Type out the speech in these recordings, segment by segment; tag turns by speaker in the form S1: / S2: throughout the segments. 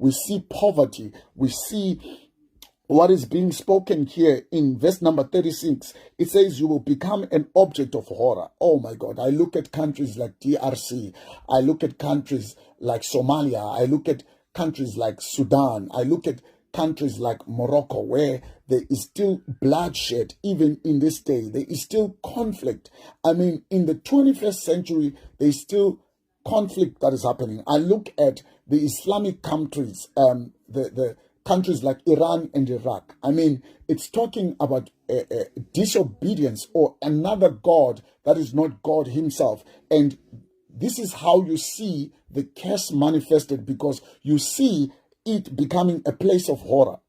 S1: we see poverty, we see what is being spoken here in verse number 36. It says you will become an object of horror. Oh my God. I look at countries like DRC. I look at countries like Somalia. I look at countries like Sudan. I look at countries like Morocco, where there is still bloodshed even in this day. There is still conflict. I mean, in the 21st century, there is still conflict that is happening. I look at the Islamic countries, the countries like Iran and Iraq. I mean, it's talking about disobedience or another God that is not God himself. And this is how you see the curse manifested, because you see it becoming a place of horror.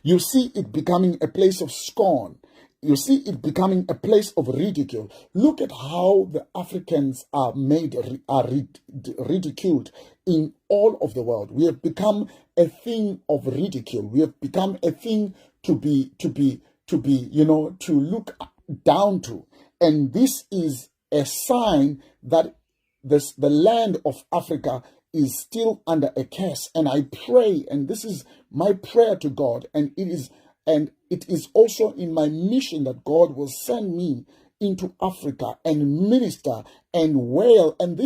S1: You see it becoming a place of scorn. You see it becoming a place of ridicule. Look at how the Africans are ridiculed in all of the world. We have become a thing of ridicule. We have become a thing to look down to. And this is a sign that the land of Africa is still under a curse. And I pray, and this is my prayer to God, and it is also in my mission that God will send me into Africa and minister and wail. And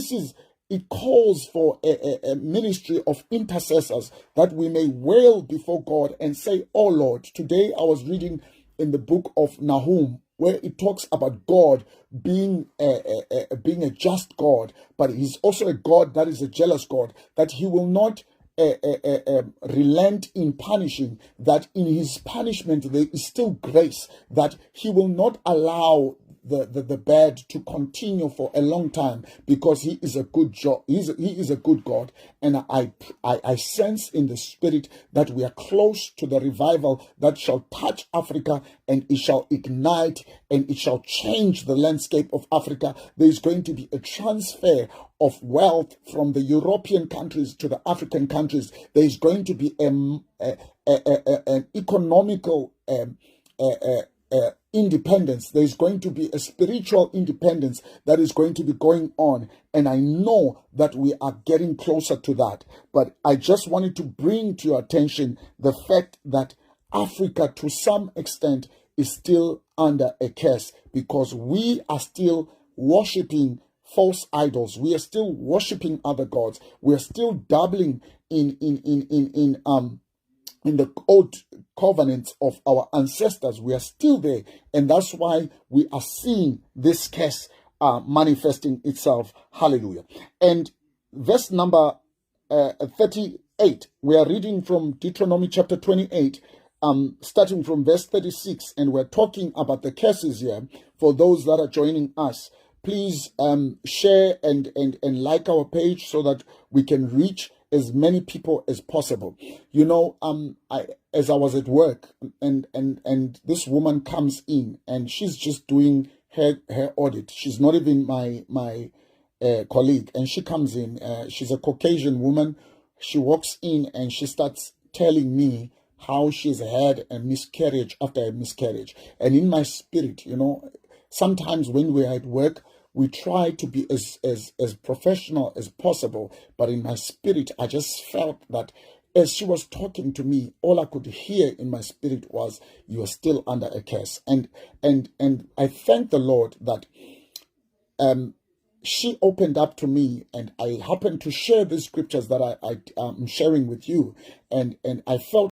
S1: it calls for a ministry of intercessors, that we may wail before God and say, oh Lord. Today I was reading in the book of Nahum, where it talks about God being a just God, but he's also a God that is a jealous God, that he will not relent in punishing, that in his punishment there is still grace, that he will not allow the bad to continue for a long time, because he is a good he is a good God. And I sense in the spirit that we are close to the revival that shall touch Africa, and it shall ignite, and it shall change the landscape of Africa. There is going to be a transfer of wealth from the European countries to the African countries. There is going to be an economical independence. There is going to be a spiritual independence that is going to be going on. And I know that we are getting closer to that. But I just wanted to bring to your attention the fact that Africa, to some extent, is still under a curse, because we are still worshiping false idols. We are still worshiping other gods. We are still dabbling in the old covenants of our ancestors. We are still there, and that's why we are seeing this curse manifesting itself. Hallelujah. And verse number 38, we are reading from Deuteronomy chapter 28, starting from verse 36, and we're talking about the curses here. For those that are joining us, please share and like our page so that we can reach as many people as possible. You know, as I was at work, and this woman comes in, and she's just doing her audit. She's not even my colleague, and she comes in. She's a Caucasian woman. She walks in and she starts telling me how she's had a miscarriage after a miscarriage. And in my spirit, you know, sometimes when we're at work, we try to be as professional as possible. But in my spirit, I just felt that as she was talking to me, all I could hear in my spirit was, you are still under a curse. And I thank the Lord that she opened up to me, and I happened to share the scriptures that I'm sharing with you. And I felt